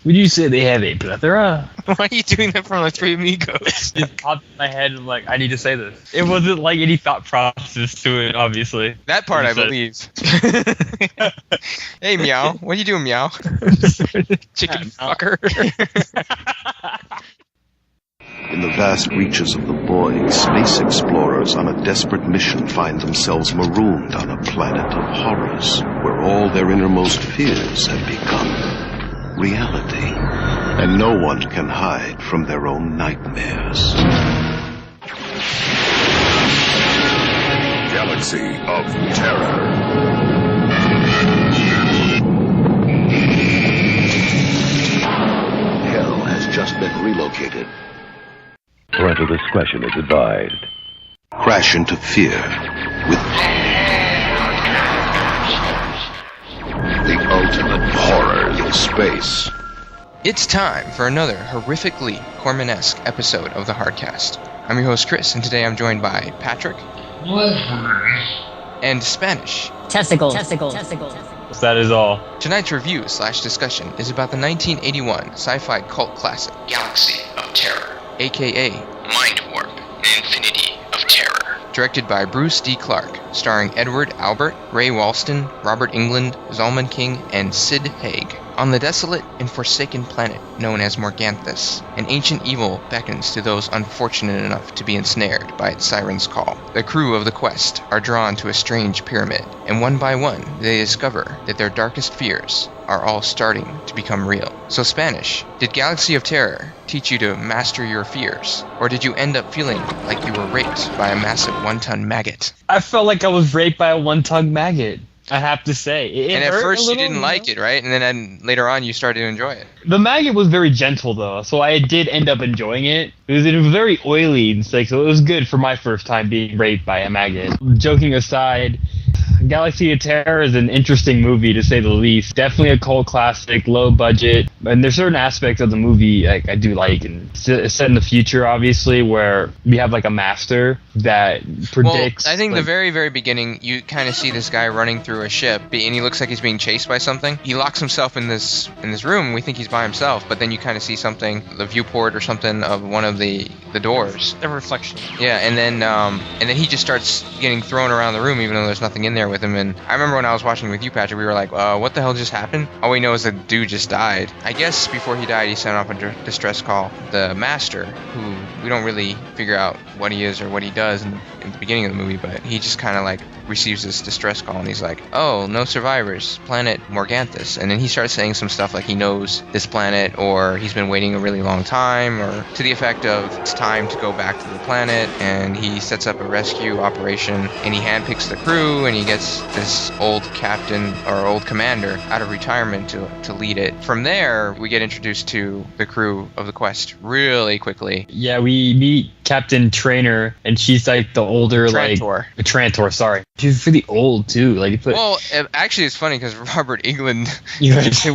Would you say they have a plethora? Why are you doing that from like Three Amigos? It popped in my head and I'm like, I need to say this. It wasn't like any thought process to it, obviously. That part I believe. Hey, meow. What are you doing, meow? Chicken fucker. In the vast reaches of the void, space explorers on a desperate mission find themselves marooned on a planet of horrors, where all their innermost fears have become reality, and no one can hide from their own nightmares. Galaxy of Terror. Hell has just been relocated. Parental discretion is advised. Crash into fear with the ultimate horror in space. It's time for another horrifically Corman-esque episode of the Hardcast. I'm your host, Chris, and today I'm joined by Patrick. And Spanish. Testicle. That is all. Tonight's review/discussion is about the 1981 sci-fi cult classic, Galaxy of Terror, aka Mindwarp, an Infinity of Terror. Directed by Bruce D. Clark, starring Edward Albert, Ray Walston, Robert Englund, Zalman King, and Sid Haig. On the desolate and forsaken planet known as Morganthus, an ancient evil beckons to those unfortunate enough to be ensnared by its siren's call. The crew of the quest are drawn to a strange pyramid, and one by one they discover that their darkest fears are all starting to become real. So Spanish, did Galaxy of Terror teach you to master your fears? Or did you end up feeling like you were raped by a massive one-ton maggot? I felt like I was raped by a one-tongued maggot. I have to say. And at first you didn't like it, right? And then later on you started to enjoy it. The maggot was very gentle, though, so I did end up enjoying it. It was very oily and sick, so it was good for my first time being raped by a maggot. Joking aside, Galaxy of Terror is an interesting movie, to say the least. Definitely a cult classic, low budget, and there's certain aspects of the movie I do like. And it's set in the future, obviously, where we have like a master that predicts. Well, I think the very, very beginning, you kind of see this guy running through a ship, and he looks like he's being chased by something. He locks himself in this room. We think he's by himself, but then you kind of see something, the viewport or something of one of the doors. The reflection. Yeah, and then he just starts getting thrown around the room, even though there's nothing in there with him. And I remember when I was watching with you, Patrick, we were like, what the hell just happened? All we know is the dude just died. I guess before he died, he sent off a distress call. The master, who we don't really figure out what he is or what he does in the beginning of the movie, but he just kind of like receives this distress call, and he's like, oh, no survivors, planet Morganthus. And then he starts saying some stuff like he knows this planet, or he's been waiting a really long time, or to the effect of it's time to go back to the planet. And he sets up a rescue operation, and he handpicks the crew, and he gets this old captain or old commander out of retirement to lead it. From there, we get introduced to the crew of the quest really quickly. Yeah, we meet Captain Trainer, and she's like the older, Trantor. like Trantor. Sorry, she's really old too. Well, actually, it's funny because Robert Englund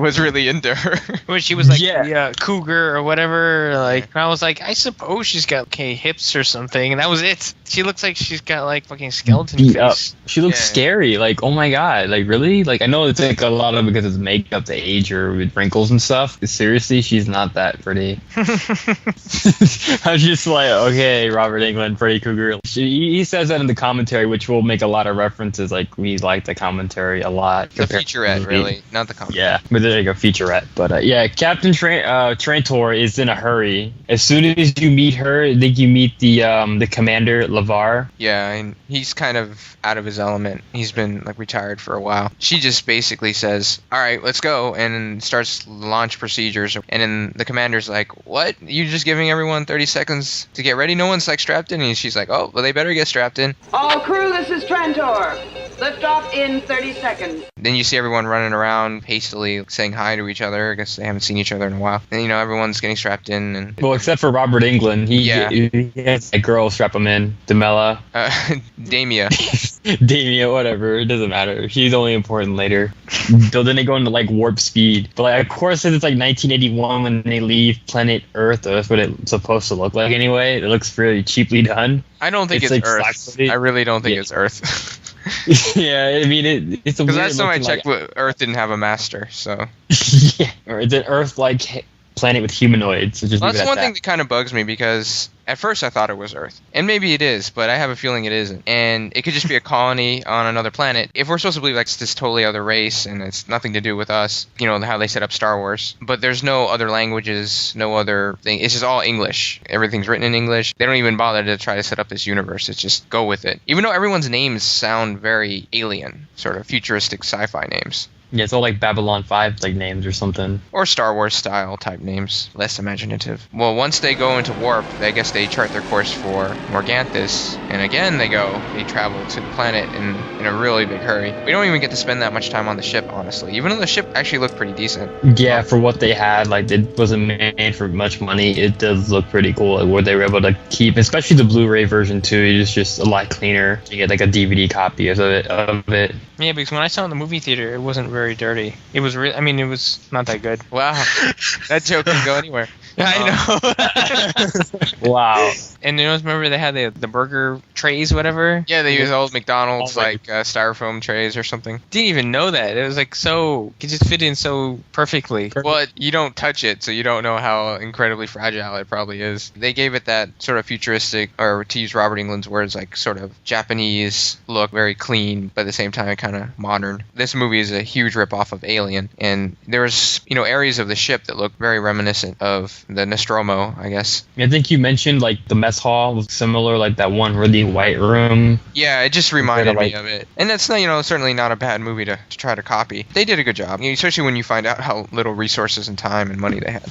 was really into her. When she was like the cougar or whatever, like I was like, I suppose she's got hips or something, and that was it. She looks like she's got like fucking skeleton face. She looks scary. Like, oh my god, like really? Like I know it's like a lot of because it's makeup to age her with wrinkles and stuff. But seriously, she's not that pretty. I was just like, okay, Robert Englund, Freddy Cougar. He says that in the commentary, which will make a lot of references. Like we like the commentary a lot. The featurette, really, not the commentary. Yeah, but there's like a featurette. But yeah, Captain Trantor is in a hurry. As soon as you meet her, I think you meet the commander Lavar. Yeah, and he's kind of out of his element. He's been like retired for a while. She just basically says, all right, let's go, and starts launch procedures. And then the commander's like, what? You just giving everyone 30 seconds to get ready? No one's like strapped in. And she's like, oh, well, they better get strapped in. All crew, this is Trantor. Lift off in 30 seconds. Then you see everyone running around hastily saying hi to each other. I guess they haven't seen each other in a while. And, everyone's getting strapped in. And well, except for Robert Englund. He has a girl strap him in. Demella. Damia. Damia, whatever. It doesn't matter. She's only important later. So then they go into, like, warp speed. But, like, of course, it's, like, 1981 when they leave planet Earth. That's what it's supposed to look like anyway. It looks really cheaply done. I don't think it's Earth. I really don't think it's Earth. Yeah, I mean it's a Because weird last time I looking, checked, Earth didn't have a master. So yeah, or it's an Earth-like planet with humanoids. So just well, leave it that's at one that. thing that kind of bugs me because at first I thought it was Earth, and maybe it is, but I have a feeling it isn't, and it could just be a colony on another planet. If we're supposed to believe like it's this totally other race and it's nothing to do with us, you know how they set up Star Wars, but there's no other languages, no other thing. It's just all English. Everything's written in English. They don't even bother to try to set up this universe. It's just go with it. Even though everyone's names sound very alien, sort of futuristic sci-fi names. Yeah, it's all like Babylon 5 like names or something. Or Star Wars style type names, less imaginative. Well, once they go into warp, I guess they chart their course for Morganthus, and again they travel to the planet in a really big hurry. We don't even get to spend that much time on the ship, honestly, even though the ship actually looked pretty decent. Yeah, for what they had, like it wasn't made for much money. It does look pretty cool, like, what they were able to keep, especially the Blu-ray version too. It's just a lot cleaner. You get like a DVD copy of it. Yeah, because when I saw it in the movie theater, it wasn't very dirty. It was I mean, it was not that good. Wow, that joke can go anywhere. I know. Wow. And you know, remember they had the burger trays, whatever? Yeah, they use old McDonald's Oh, like styrofoam trays or something. Didn't even know that. It was like so, it just fit in so perfectly. Well, you don't touch it, so you don't know how incredibly fragile it probably is. They gave it that sort of futuristic, or to use Robert Englund's words, like sort of Japanese look, very clean, but at the same time kind of modern. This movie is a huge ripoff of Alien, and there's, you know, areas of the ship that look very reminiscent of the Nostromo, I guess. I think you mentioned like the mess hall was similar, like that one really white room. Yeah, it just reminded like- me of it. And that's not, you know, certainly not a bad movie to try to copy. They did a good job, you know, especially when you find out how little resources and time and money they had.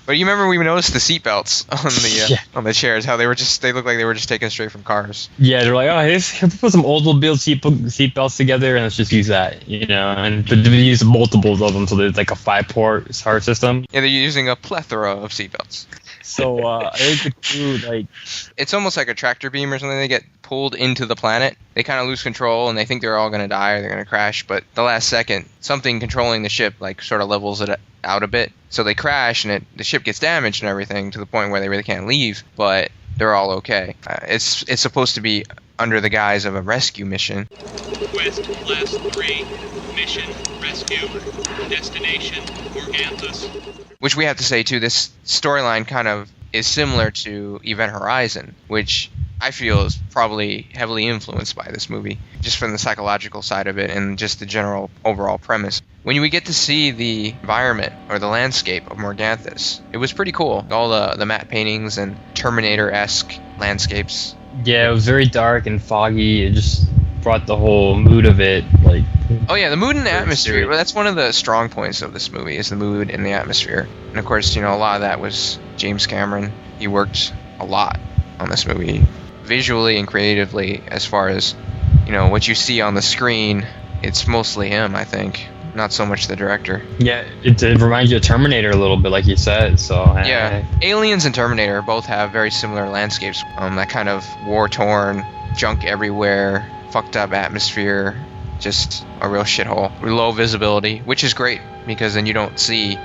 But you remember we noticed the seatbelts on the on the chairs, how they looked like they were just taken straight from cars. Yeah, they're like, oh, let's put some Oldsmobile seat belts together and let's just use that, you know. And but they use multiples of them, so there's like a 5-port SAR system. Yeah, they're using a plethora of seatbelts. So I think the crew, like, It's almost like a tractor beam or something. They get pulled into the planet. They kind of lose control and they think they're all going to die or they're going to crash. But the last second, something controlling the ship like sort of levels it out a bit. So they crash and the ship gets damaged and everything to the point where they really can't leave. But they're all okay. It's supposed to be under the guise of a rescue mission. Quest class 3, mission rescue, destination Morganthus. Which we have to say too, this storyline kind of is similar to Event Horizon, which I feel is probably heavily influenced by this movie, just from the psychological side of it and just the general overall premise. When we get to see the environment or the landscape of Morganthus, it was pretty cool. All the matte paintings and Terminator-esque landscapes. yeah, it was very dark and foggy. It just brought the whole mood of it, like. Oh yeah, the mood and the atmosphere. serious. Well, that's one of the strong points of this movie, is the mood and the atmosphere. And of course, you know, a lot of that was James Cameron. He worked a lot on this movie, visually and creatively, as far as, you know, what you see on the screen. It's mostly him, I think, not so much the director. Yeah, it reminds you of Terminator a little bit, like you said. So Yeah, Aliens and Terminator both have very similar landscapes. That kind of war-torn, junk everywhere, fucked up atmosphere, just a real shithole. Low visibility, which is great because then you don't see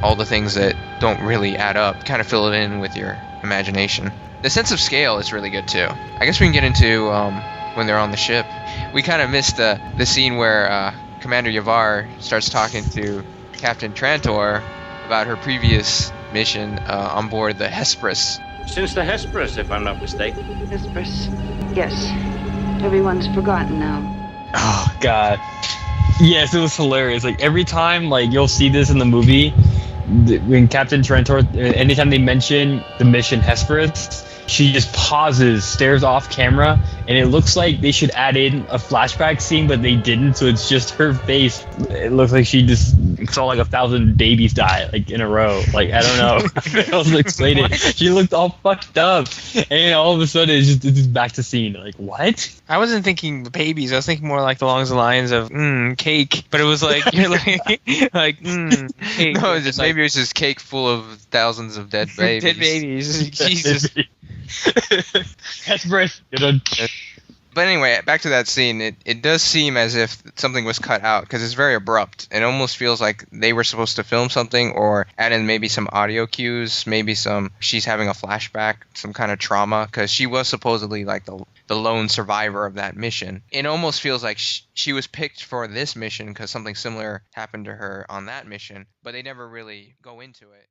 all the things that don't really add up. Kind of fill it in with your imagination. The sense of scale is really good too. I guess we can get into when they're on the ship. We kind of missed the scene where Commander Yavar starts talking to Captain Trantor about her previous mission on board the Hesperus. Since the Hesperus, if I'm not mistaken. Hesperus. Yes. Everyone's forgotten now. Oh God. Yes, it was hilarious. Like every time, like you'll see this in the movie, when Captain Trantor, anytime they mention the mission Hesperus, she just pauses, stares off camera, and it looks like they should add in a flashback scene, but they didn't. So it's just her face. It looks like she just saw like 1,000 babies die like in a row. Like I don't know. I was excited. She looked all fucked up, and all of a sudden it's just back to scene. Like what? I wasn't thinking babies. I was thinking more like along the lines of cake. But it was like you're like cake. No, just maybe it was just cake full of thousands of dead babies. Dead babies. Jesus. Hesperus. But anyway, back to that scene. It does seem as if something was cut out because it's very abrupt. It almost feels like they were supposed to film something or add in maybe some audio cues, maybe she's having a flashback, some kind of trauma, because she was supposedly like the the lone survivor of that mission. It almost feels like she was picked for this mission because something similar happened to her on that mission, but they never really go into it.